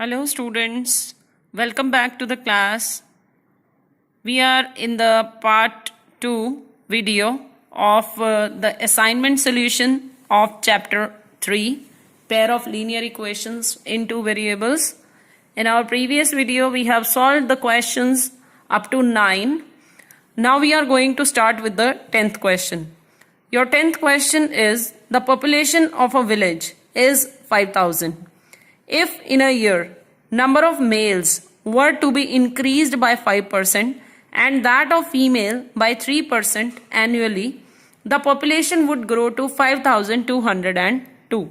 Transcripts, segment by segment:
Hello students, welcome back to the class. We are in the part 2 video of the assignment solution of chapter 3, pair of linear equations in two variables. In our previous video we have solved the questions up to 9. Now we are going to start with the 10th question. Your 10th question is, the population of a village is 5,000. If in a year, number of males were to be increased by 5% and that of female by 3% annually, the population would grow to 5,202.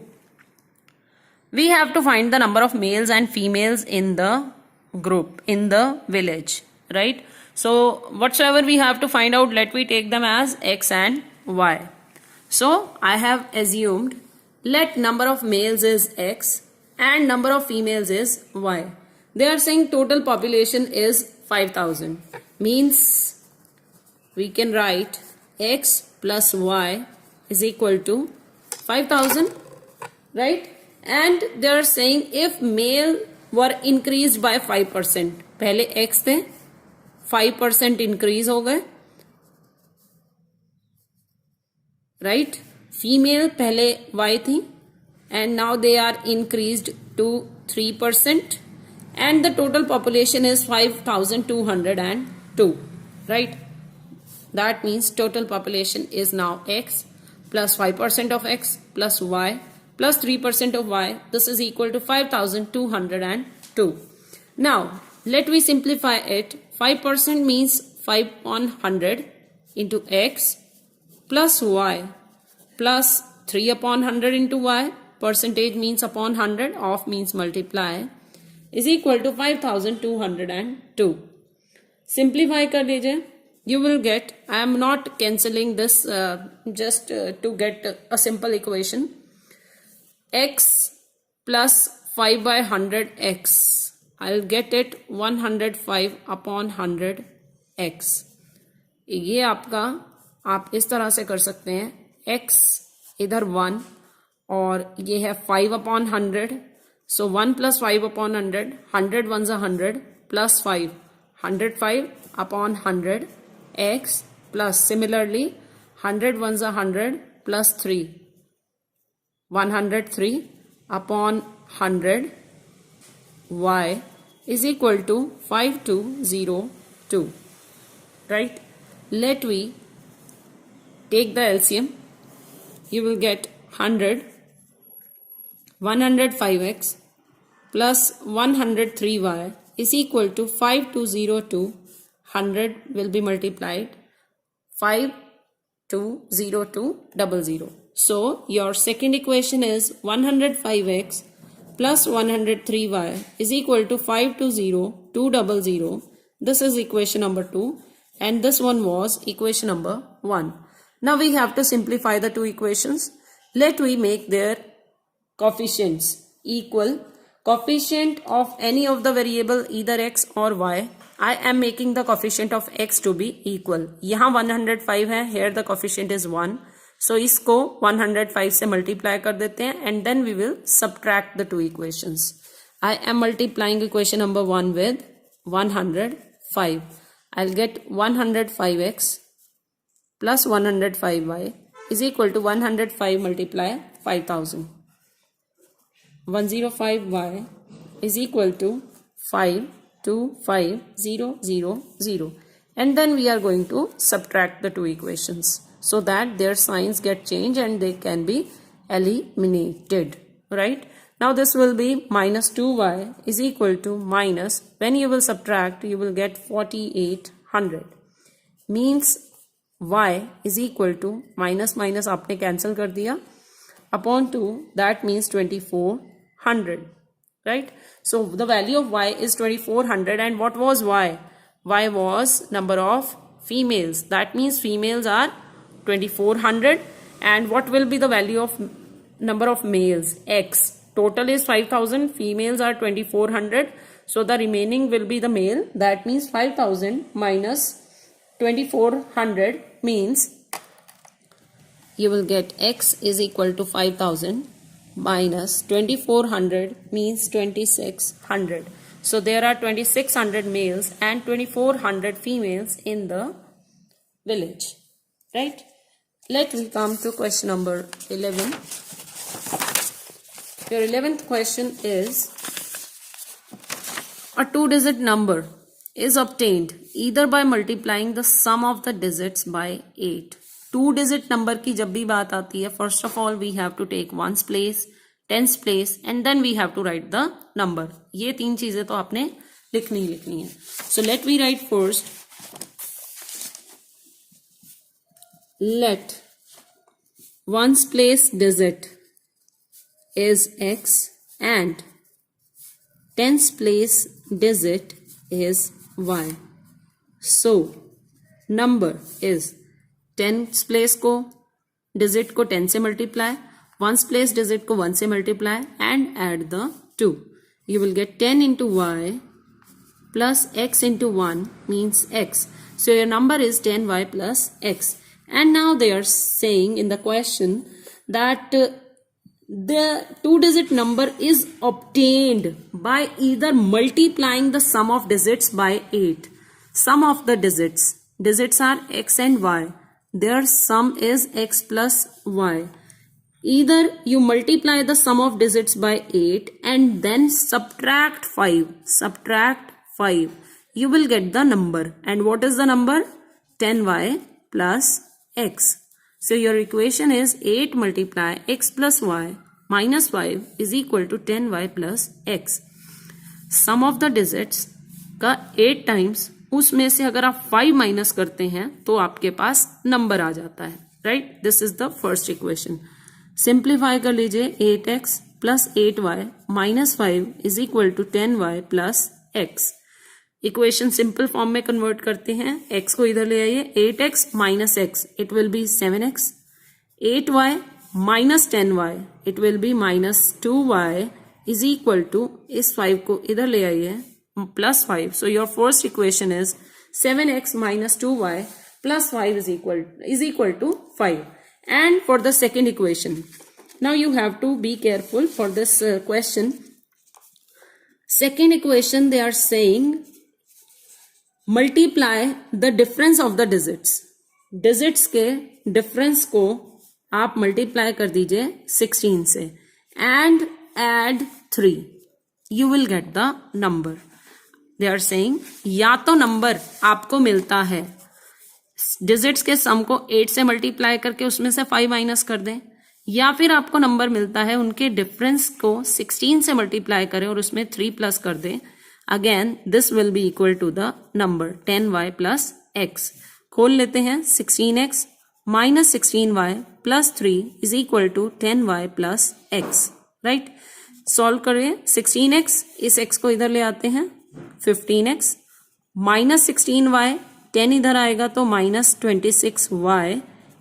We have to find the number of males and females in the group, in the village, right? So whatsoever we have to find out, let me take them as x and y. So I have assumed, let number of males is x and number of females is y. They are saying total population is 5,000. Means we can write x plus y is equal to 5,000, right? And they are saying if male were increased by 5%, पहले x थे 5% increase हो गए, right? Female पहले y थी and now they are increased to 3% and the total population is 5,202, right? That means total population is now x plus 5% of x plus y plus 3% of y. This is equal to 5,202. Now let me simplify it. 5% means 5 upon 100 into x plus y plus 3 upon 100 into y. Percentage means upon 100, of means multiply, is equal to 5,202. Simplify कर लीजिए. You will get, I am not cancelling this just to get a simple equation. X plus 5 by 100 x. I'll get it 105 upon 100 x. ये आपका, आप इस तरह से कर सकते हैं. x इधर 1 और ये है 5 upon 100. So 1 plus 5 upon 100. 100 ones are 100 plus 5. 105 upon 100 x plus similarly 100 ones are 100 plus 3. 103 upon 100 y is equal to 5202. Right? Let we take the LCM. You will get 100. 105x plus 103y is equal to 5202. 100 will be multiplied 520200. So your second equation is 105x plus 103y is equal to 520200. This is equation number 2 and this one was equation number 1. Now we have to simplify the two equations. Let we make their coefficients equal. Coefficient of any of the variable either x or y. I am making the coefficient of x to be equal. यहाँ 105 है, here the coefficient is 1. So इसको 105 से multiply कर देते हैं and then we will subtract the two equations. I am multiplying equation number 1 with 105. I'll get 105x plus 105y is equal to 105 multiply 5,000. 105y is equal to 525000, and then we are going to subtract the two equations so that their signs get changed and they can be eliminated, right? Now this will be minus 2y is equal to minus, when you will subtract you will get 4800, means y is equal to minus minus आपने cancel कर दिया upon 2, that means 2400, right? So the value of y is 2400 and what was y? Y was number of females, that means females are 2400 and what will be the value of number of males? X. Total is 5,000, females are 2400, so the remaining will be the male, that means 5,000 minus 2400 means you will get x is equal to 5,000 minus 2400 means 2600. So there are 2600 males and 2400 females in the village, right? Let me come to question number 11. Your 11th question is, a two-digit number is obtained either by multiplying the sum of the digits by 8. Two-digit number की जब भी बात आती है, first of all we have to take ones place, tens place and then we have to write the number. ये तीन चीजें तो आपने लिखनी ही लिखनी है. So let me write first. Let ones place digit is x and tens place digit is y. So number is tens place को digit को 10 से multiply, ones place digit को 1 से multiply and add the 2. You will get 10 into y plus x into 1 means x. So your number is 10y plus x. And now they are saying in the question that the two-digit number is obtained by either multiplying the sum of digits by 8. Sum of the digits are x and y. Their sum is x plus y. Either you multiply the sum of digits by 8 and then subtract 5. Subtract 5. You will get the number. And what is the number? 10y plus x. So your equation is 8 multiply x plus y minus 5 is equal to 10y plus x. Sum of the digits का 8 times, उसमें से अगर आप 5 minus करते हैं तो आपके पास number आ जाता है, right? This is the first equation. Simplify कर लीजिए. 8x plus 8y minus 5 is equal to 10y plus x. Equation simple form में कन्वर्ट करते हैं. x को इधर ले आइए. 8x minus x it will be 7x. 8y minus 10y it will be minus 2y is equal to, इस 5 को इधर ले आइए, plus 5. So your first equation is 7x minus 2y plus 5 is equal to 5. And for the second equation, now you have to be careful for this question. Second equation they are saying multiply the difference of the digits. Digits के difference को आप multiply कर दीजिए 16 से and add 3. You will get the number. They are saying या तो number आपको मिलता है डिजिट्स के सम को 8 से मल्टीप्लाई करके उसमें से 5 माइनस कर दें, या फिर आपको नंबर मिलता है उनके डिफरेंस को 16 से मल्टीप्लाई करें और उसमें 3 प्लस कर दें. Again this will be equal to the number 10y plus x. खोल लेते हैं. 16x minus 16y plus 3 is equal to 10y plus x, right? Solve करें. 16x, इस x को इधर ले आते हैं. 15x माइनस 16y, 10 इधर आएगा तो minus 26y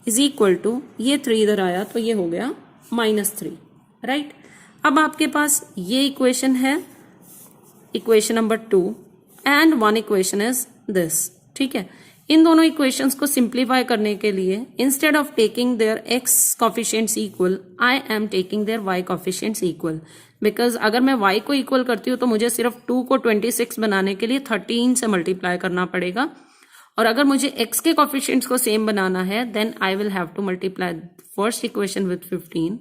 is equal to, ये 3 इधर आया तो ये हो गया माइनस 3, राइट? अब आपके पास ये इक्वेशन है, equation number 2 and one equation is this, ठीक है? इन दोनों इक्वेशंस को सिंप्लीफाई करने के लिए instead of taking their x coefficients equal, I am taking their y coefficients equal. Because अगर मैं y को इक्वल करती हूँ तो मुझे सिर्फ 2 को 26 बनाने के लिए 13 से मल्टीप्लाई करना पड़ेगा, और अगर मुझे x के कोफिशिएंट्स को सेम बनाना है then I will have to multiply first equation with 15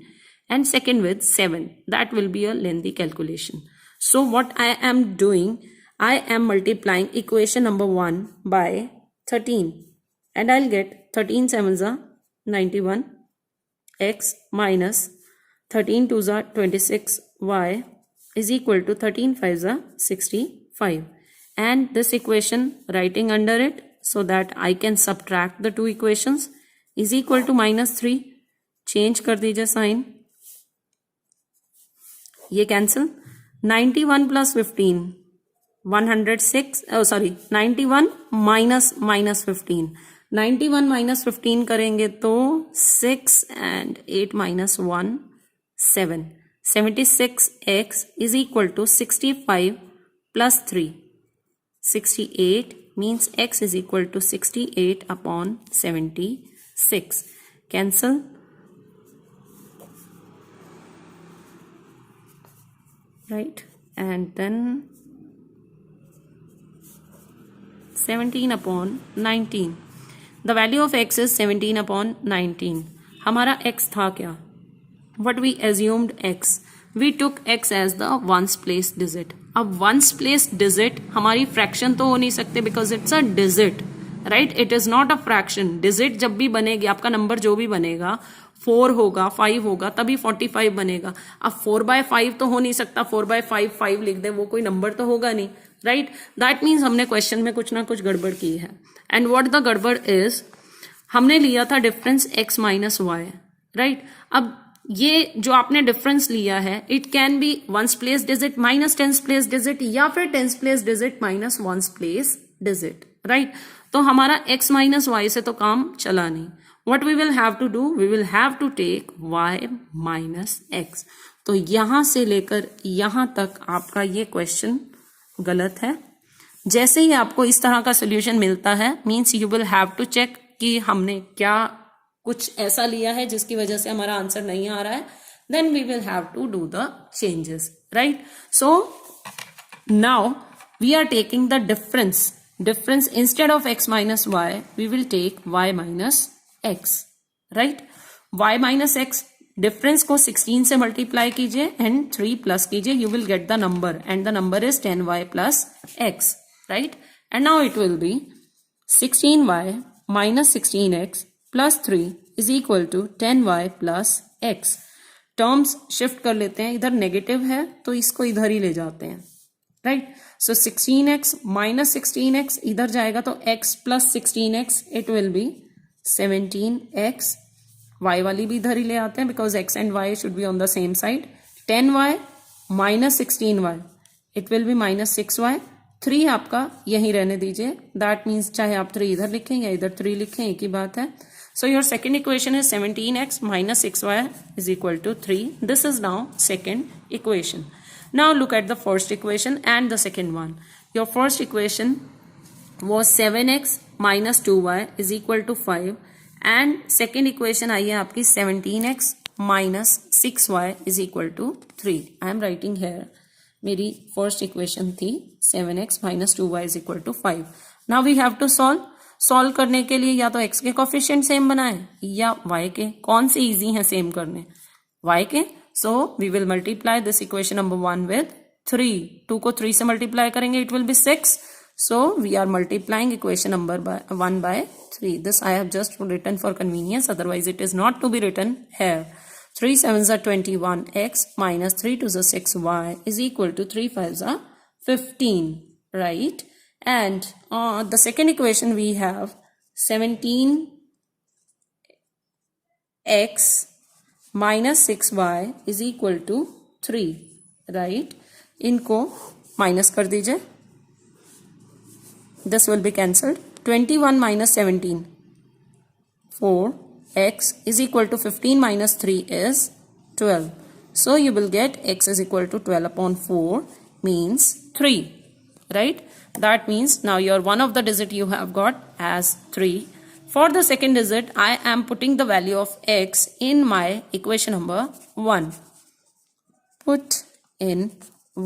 and second with 7. That will be a lengthy calculation. So what I am doing, I am multiplying equation number 1 by 13 and I'll get 13 sevens are 91 x minus 13 twos are 26 y is equal to 13 fives are 65. And this equation writing under it so that I can subtract the two equations is equal to minus 3. Change कर दीजिए sign, ये cancel. 91 plus 15 106, sorry 91 minus 15. 91 minus 15 करेंगे तो 6 and 8 minus 1 7. 76x is equal to 65 plus 3. 68 means x is equal to 68 upon 76. Cancel. right? And then 17 upon 19. The value of x is 17 upon 19. हमारा x था क्या? What we assumed x. We took x as the ones place digit. अब ones place digit हमारी fraction तो हो नहीं सकते because it's a digit, right? It is not a fraction. Digit जब भी बनेगी, आपका नंबर जो भी बनेगा 4 होगा, 5 होगा, तभी 45 बनेगा. अब 4/5 तो हो नहीं सकता. 4/5 5 लिख दे, वो कोई नंबर तो होगा नहीं, राइट? दैट मीन्स हमने क्वेश्चन में कुछ ना कुछ गड़बड़ की है. एंड व्हाट द गड़बड़ इज, हमने लिया था difference x minus y, right? अब ये जो आपने डिफरेंस लिया है, it can be ones place digit minus tens place digit या फिर tens place digit minus ones place digit, right? तो हमारा x माइनस वाई से तो काम चला नहीं. What we will have to do, we will have to take y minus x. तो यहां से लेकर यहां तक आपका ये क्वेश्चन गलत है. जैसे ही आपको इस तरह का सोल्यूशन मिलता है, means you will have to check कि हमने क्या कुछ ऐसा लिया है जिसकी वजह से हमारा आंसर नहीं आ रहा है. Then we will have to do the changes, right? So now we are taking the difference instead of x minus y, we will take y minus x, right? y minus x difference को 16 से multiply कीजिए and 3 plus कीजिए, you will get the number and the number is 10y plus x, right? And now it will be 16y minus 16x plus 3 is equal to 10y plus x. Terms shift कर लेते हैं, इधर negative है तो इसको इधर ही ले जाते हैं, राइट? सो 16x माइनस 16x इधर जाएगा तो x plus 16x it will B 17x. y वाली भी इधर ही ले आते हैं because x and y should be on the same side. 10y minus 16y it will be minus 6y. 3 आपका यहीं रहने दीजिए, दैट मीन्स चाहे आप 3 इधर लिखें या इधर 3 लिखें, एक ही बात है. So your second equation is 17x minus 6y is equal to 3. This is now second equation. Now look at the first equation and the second one. Your first equation was 7x minus 2y is equal to 5 and second equation आई है आपकी 17x minus 6y is equal to 3. I am writing here. मेरी first equation थी 7x minus 2y is equal to 5. Now we have to solve. Solve करने के लिए या तो x के coefficient सेम बनाए या y के. कौन से easy हैं सेम करने? y के. So we will multiply this equation number 1 with 3. 2 को 3 से multiply करेंगे, it will be 6. So we are multiplying equation number 1 by 3. This I have just written for convenience, otherwise it is not to be written here. 3 7s are 21x minus 3 2s are 6y is equal to 3 5s are 15, right? And the second equation we have 17x minus 6y is equal to 3, right? इनको minus कर दीजिए, this will be cancelled. 21 minus 17 4x is equal to 15 minus 3 is 12. So you will get x is equal to 12 upon 4 means 3, right? That means now your one of the digit you have got as 3. For the second digit, I am putting the value of x in my equation number 1. Put in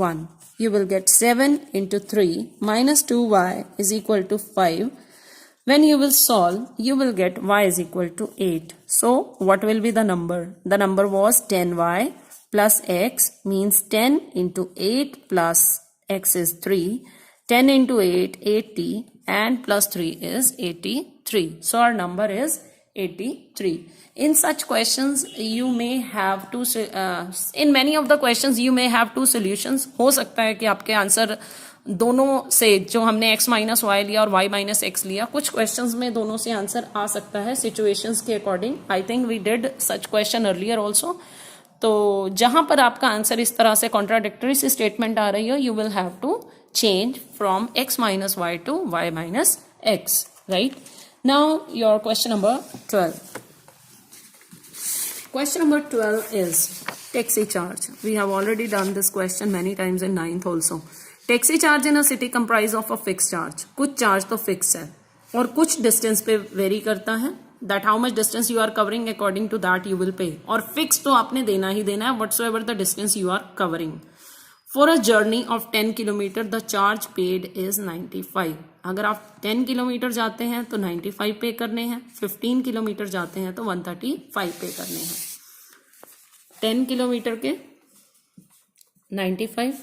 1. You will get 7 into 3 minus 2y is equal to 5. When you will solve, you will get y is equal to 8. So, what will be the number? The number was 10y plus x means 10 into 8 plus x is 3. 10 into 8, 80 and plus 3 is 83. So our number is 83. In such questions you may have two in many of the questions you may have two solutions. हो सकता है कि आपके answer दोनों से, जो हमने x minus Y लिया और y माइनस एक्स लिया, कुछ क्वेश्चंस में दोनों से आंसर आ सकता है सिचुएशंस के according. I think we did such question earlier also. तो जहां पर आपका आंसर इस तरह से कॉन्ट्राडिक्टरी सी स्टेटमेंट आ रही हो, you will have to change from x minus y to y minus x, right? Now your question number 12. Question number 12 is taxi charge. We have already done this question many times in 9th also. Taxi charge in a city comprise of a fixed charge. कुछ charge तो fixed है और कुछ distance पे vary करता है. That how much distance you are covering, according to that you will pay. और fixed तो आपने देना ही देना है whatsoever the distance you are covering. For a journey of 10 kilometre the charge paid is 95। अगर आप 10 किलोमीटर जाते हैं तो 95 पे करने हैं, 15 किलोमीटर जाते हैं तो 135 पे करने हैं। 10 किलोमीटर के 95,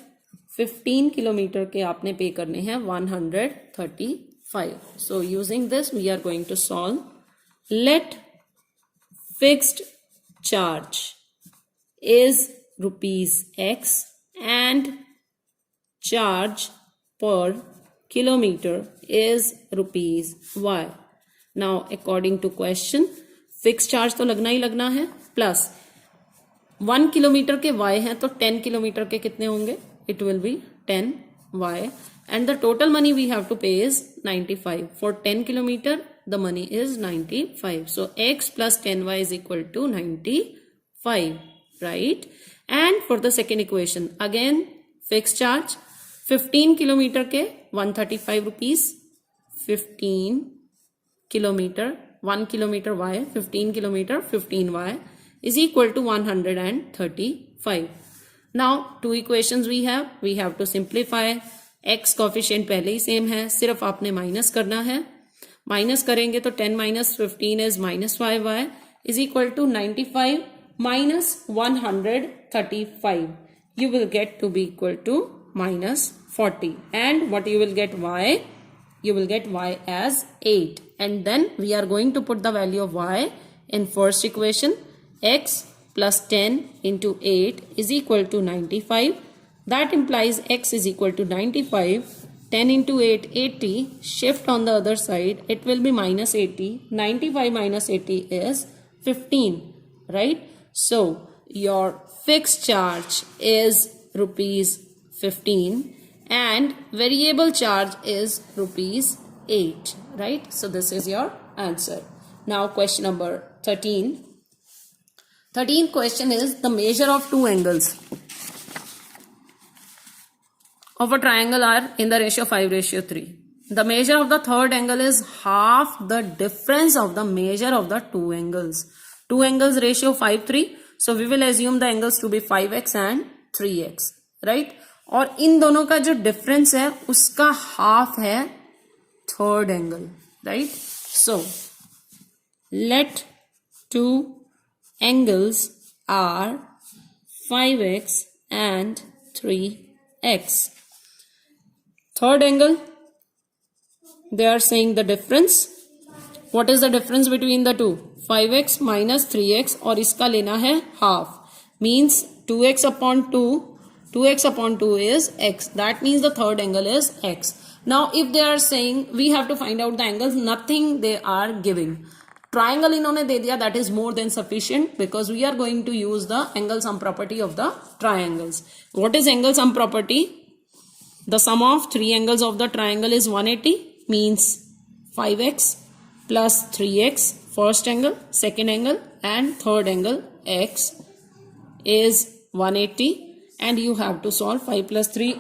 15 किलोमीटर के आपने पे करने हैं 135। So using this we are going to solve. Let fixed charge is ₹X and charge per kilometer is ₹Y। Now according to question fixed charge तो लगना ही लगना है, प्लस 1 किलोमीटर के y हैं तो 10 किलोमीटर के कितने होंगे, it will be 10y and the total money we have to pay is 95। for 10 kilometer the money is 95, so x plus 10y is equal to 95, right? And for the second equation again fixed charge 15 kilometre के 135 rupees, 15 kilometre 1 kilometre y, 15 kilometre 15y is equal to 135। now two equations we have to simplify। x coefficient पहले ही same है, सिर्फ आपने minus करना है। Minus करेंगे तो 10 minus 15 is -5y is equal to 95 minus 135, you will get to be equal to -40, and what you will get y, you will get y as 8, and then we are going to put the value of y in first equation। x plus 10 into 8 is equal to 95, that implies x is equal to 95, 10 into 8 80, shift on the other side it will be -80, 95 minus 80 is 15, right? So your fixed charge is ₹15 and variable charge is ₹8, right? So this is your answer. Now question number 13. 13th question is the measure of two angles of a triangle are in the ratio 5:3. The measure of the third angle is half the difference of the measure of the two angles. Two angles ratio 5:3, so we will assume the angles to be 5x and 3x, right? और इन दोनों का जो difference है उसका half है third angle, right? So let two angles are 5x and 3x. Third angle, they are saying the difference. What is the difference between the two? 5x minus 3x, और इसका लेना है half, means 2x upon 2, 2x upon 2 is x, that means the third angle is x. Now if they are saying we have to find out the angles, nothing they are giving. Triangle इन्होंने दे दिया, that is more than sufficient because we are going to use the angle sum property of the triangles. What is angle sum property? The sum of three angles of the triangle is 180, means 5x plus 3x, first angle, second angle, and third angle x is 180, and you have to solve 5 plus 3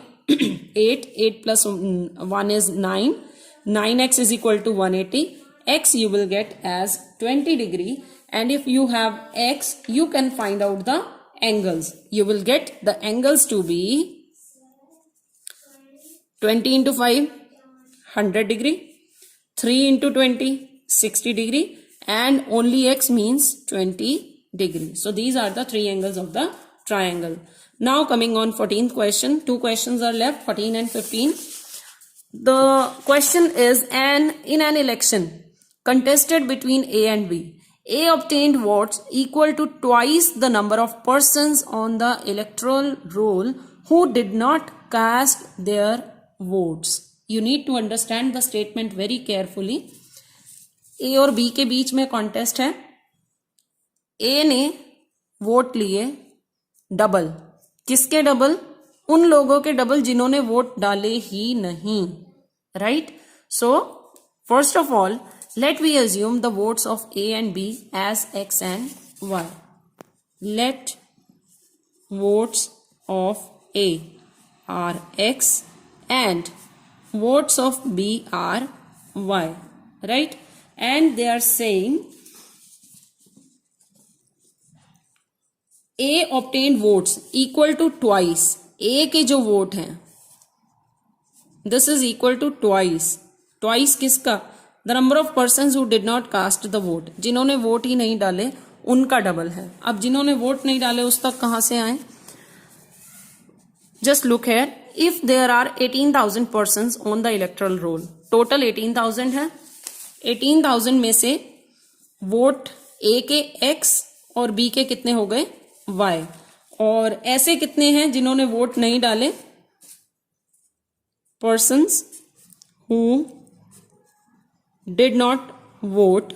8, 8 plus 1 is 9, 9x is equal to 180, x you will get as 20 degree, and if you have x you can find out the angles. You will get the angles to be 20 into 5 100 degree, 3 into 20 60 degree, and only x means 20 degree. So these are the three angles of the triangle. Now coming on 14th question, two questions are left, 14 and 15. The question is in an election contested between A and B, A obtained votes equal to twice the number of persons on the electoral roll who did not cast their votes. You need to understand the statement very carefully. A और B के बीच में contest है। A ने vote लिए double, किसके double? उन लोगों के डबल जिन्होंने वोट डाले ही नहीं, right? So first of all let we assume the votes of A and B as X and Y. Let votes of A are X and votes of B are Y, right? And they are saying A obtained votes equal to twice. A के जो vote हैं this is equal to twice किसका, the number of persons who did not cast the vote, जिन्होंने vote ही नहीं डाले उनका double है। अब जिन्होंने वोट नहीं डाले उस तक कहां से आए, just look here, if there are 18,000 persons on the electoral roll, total 18,000 है, 18,000 में से वोट ए के x और बी के कितने हो गए y, और ऐसे कितने हैं जिन्होंने वोट नहीं डाले, persons who did not vote,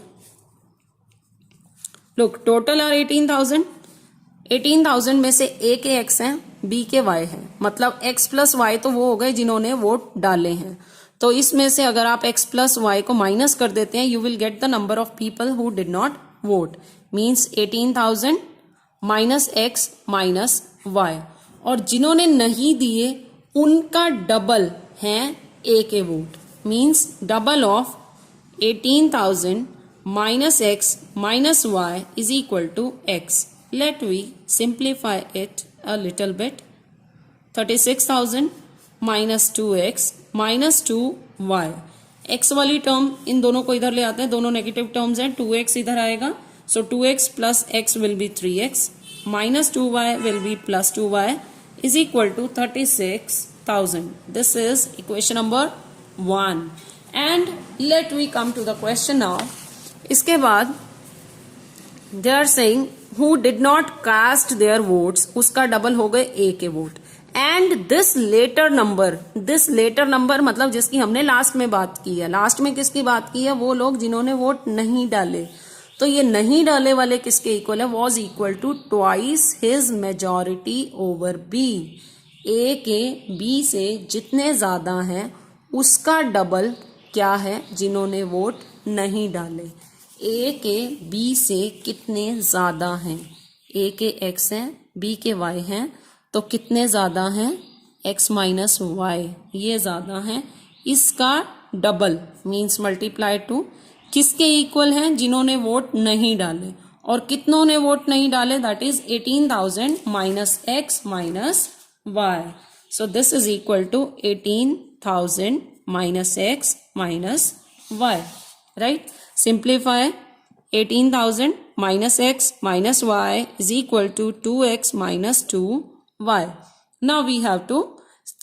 look total are 18,000, 18,000 में से ए के x हैं, बी के y है, मतलब x प्लस वाई तो वो हो गए जिन्होंने वोट डाले हैं। तो इसमें से अगर आप x प्लस वाई को माइनस कर देते हैं you will get the number of people who did not vote, means 18,000 minus x minus y, और जिन्होंने नहीं दिए उनका डबल है a के vote, means double of 18,000 minus x minus y is equal to x. Let we simplify it a little bit. 36,000 minus 2x minus 2y. x वाली term in दोनों को इधर ले आते हैं, दोनों नेगेटिव टर्म्स हैं, 2x इधर आएगा, so 2x plus x will be 3x minus 2y will be plus 2y is equal to 36,000. This is equation number 1. And let we come to the question now. इसके बाद they are saying who did not cast their votes, उसका double हो गए A के vote, and this letter number मतलब जिसकी हमने last में बात की है, लास्ट में किसकी बात की है, वो लोग जिन्होंने वोट नहीं डाले, तो ये नहीं डाले वाले किसके इक्वल है, was equal to twice his majority over B, A के बी से जितने ज्यादा हैं उसका डबल क्या है जिन्होंने वोट नहीं डाले, ए के बी से कितने ज्यादा हैं, ए के x हैं, बी के y हैं, तो कितने ज्यादा हैं, x माइनस वाई, ये ज्यादा हैं, इसका डबल मीन्स मल्टीप्लाई टू किसके इक्वल हैं, जिन्होंने वोट नहीं डाले, और कितनों ने वोट नहीं डाले, that is 18,000 minus x minus y, so this is equal to 18,000 minus x minus y, right? Simplify 18,000 minus x minus y is equal to 2x minus 2y. Now we have to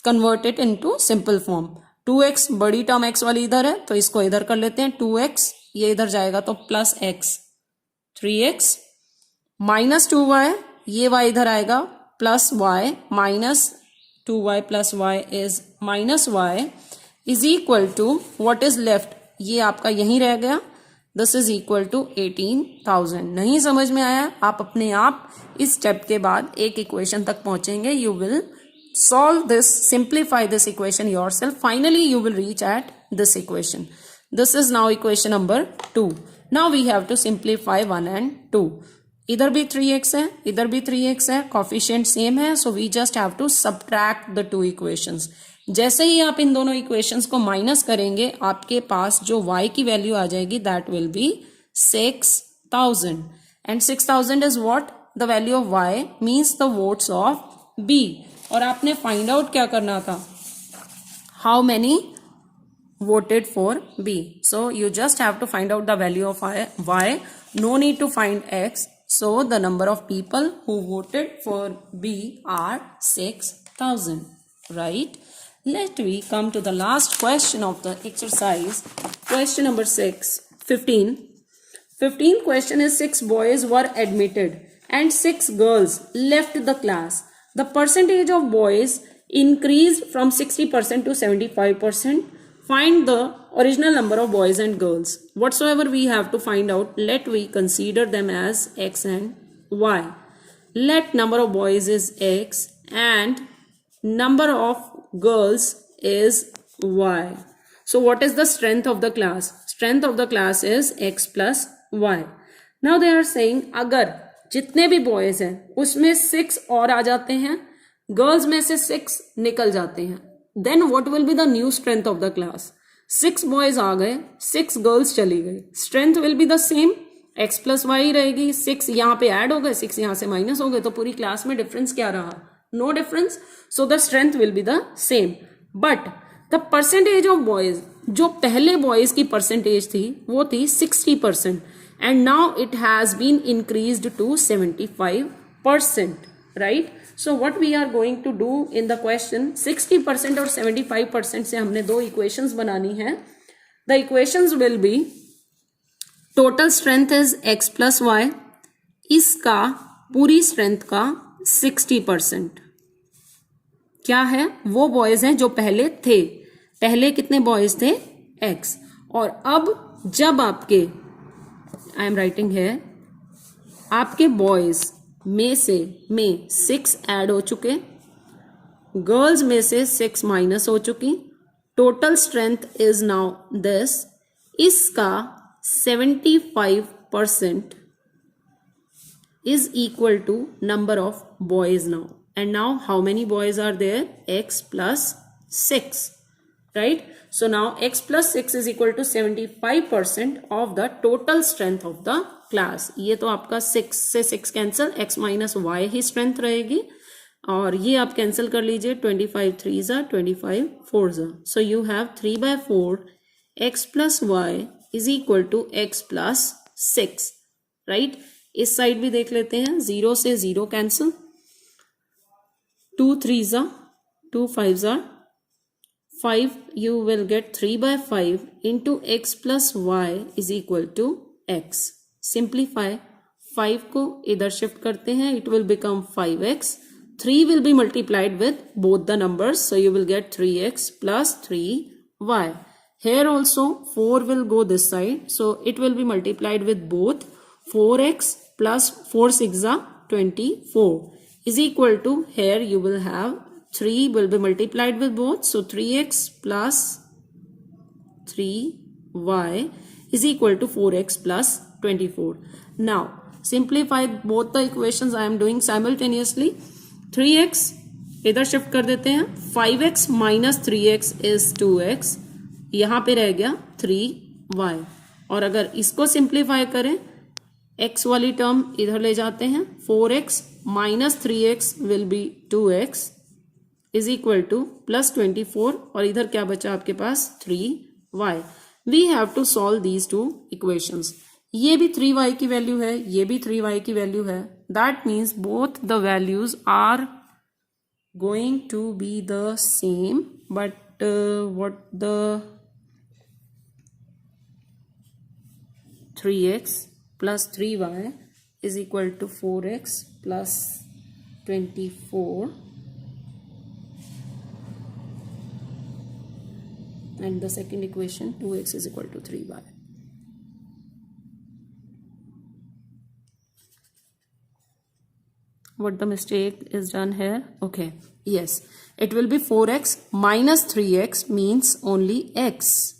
convert it into simple form. 2x बड़ी term x वाली इधर है तो इसको इधर कर लेते हैं, 2x ये इधर जाएगा तो plus x, 3x minus 2y, ये y इधर आएगा plus y, minus 2y plus y is minus y is equal to what is left, ये आपका यहीं रह गया, दिस इज इक्वल टू 18,000. नहीं समझ में आया, आप अपने आप इस स्टेप के बाद एक इक्वेशन तक पहुंचेंगे, you will solve this, simplify this equation yourself, finally you will reach at this equation. This is now equation number 2. Now we have to simplify 1 and 2. इधर भी 3x है, इधर भी 3x है, coefficient same है, so we just have to subtract the two equations. जैसे ही आप इन दोनों इक्वेशंस को माइनस करेंगे आपके पास जो y की वैल्यू आ जाएगी that will be 6,000, and 6,000 is what, the value of y means the votes of b, और आपने फाइंड आउट क्या करना था, how many voted for b, so you just have to find out the value of y, no need to find x, so the number of people who voted for b are 6,000, right? Let we come to the last question of the exercise, question number 15. 15th question is 6 boys were admitted and 6 girls left the class. The percentage of boys increased from 60% to 75%. Find the original number of boys and girls. Whatsoever we have to find out, let we consider them as x and y. Let number of boys is x and number of girls is y. So what is the strength of the class? Strength of the class is x plus y. Now they are saying अगर जितने भी boys हैं उसमें 6 और आ जाते हैं, girls में से 6 निकल जाते हैं, then what will be the new strength of the class? 6 boys आ गए, 6 girls चली गई, strength will be the same, x plus y रहेगी, 6 यहाँ पे ऐड हो गए, 6 यहाँ से माइनस हो गए, तो पूरी क्लास में डिफरेंस क्या रहा, no difference, so the strength will be the same. But the percentage of boys, जो पहले boys की percentage थी वो थी 60% and now it has been increased to 75%, right? So what we are going to do in the question, 60% और 75% से हमने दो equations बनानी है. The equations will be total strength is x plus y, इसका पूरी स्ट्रेंथ का 60% क्या है, वो बॉयज हैं जो पहले थे. पहले कितने बॉयज थे, x. और अब जब आपके, आई एम राइटिंग है, आपके बॉयज में से 6 ऐड हो चुके, गर्ल्स में से 6 माइनस हो चुकी. Total strength is now this, इसका 75% is equal to number of boys now. And now how many boys are there? X plus 6, right? So now x plus 6 is equal to 75% of the total strength of the class. ये तो आपका 6 से 6 cancel, x minus y ही strength रहेगी. और ये आप cancel कर लीजिए, 25 3s are 25 4s are. So you have 3/4 x plus y is equal to x plus 6, right? इस साइड भी देख लेते हैं, 0 से 0 cancel, 2 3s are 2 5s are 5. You will get 3/5 into x plus y is equal to x. Simplify, 5 को इधर shift करते हैं, it will become 5x. 3 will be multiplied with both the numbers, so you will get 3x plus 3y. Here also 4 will go this side, so it will be multiplied with both. 4x plus 4 6 are 24 is equal to, here you will have 3 will be multiplied with both, so 3x plus 3y is equal to 4x plus 24. Now simplify both the equations I am doing simultaneously. 3x इधर shift कर देते हैं, 5x minus 3x is 2x, यहाँ पे रह गया 3y. और अगर इसको सिंप्लीफाई करें, x वाली टर्म इधर ले जाते हैं, 4x minus 3x will be 2x is equal to plus 24, और इधर क्या बचा आपके पास, 3y. We have to solve these two equations. ये भी 3y की वैल्यू है, ये भी 3y की वैल्यू है. That means both the values are going to be the same, but what the 3x plus 3y is equal to 4x plus 24, and the second equation 2x is equal to 3y. What the mistake is done here? Okay, yes, it will be 4x minus 3x means only x,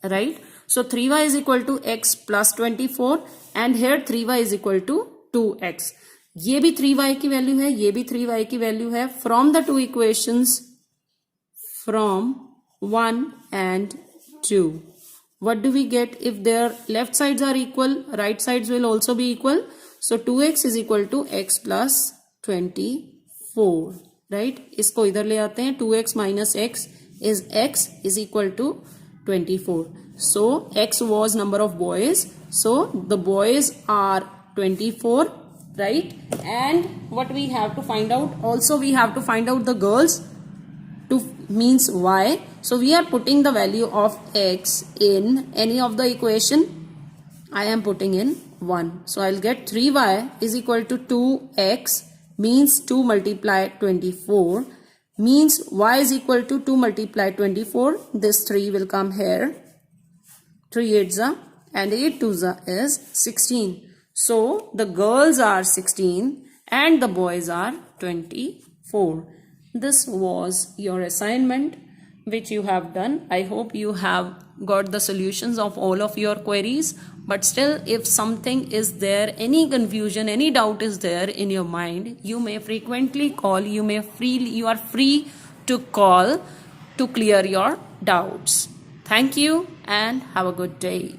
right? So 3y is equal to x plus 24, and here 3y is equal to 2x. ये भी 3y की value है, ये भी 3y की value है. From the two equations, from 1 and 2, what do we get? If their left sides are equal, right sides will also be equal. So 2x is equal to x plus 24, right? इसको इधर ले आते हैं, 2x minus x is equal to 24. So x was number of boys, so the boys are 24, right? And what we have to find out, also we have to find out the girls, to means y. So we are putting the value of x in any of the equation. I am putting in 1, so I'll get 3y is equal to 2x, means 2 multiply 24, means y is equal to 2 multiply 24. This 3 will come here, 3 8s are, and 8 2s are is 16. So the girls are 16 and the boys are 24. This was your assignment which you have done. I hope you have got the solutions of all of your queries. But still, if something is there, any confusion, any doubt is there in your mind, you may frequently call, you are free to call to clear your doubts. Thank you and have a good day.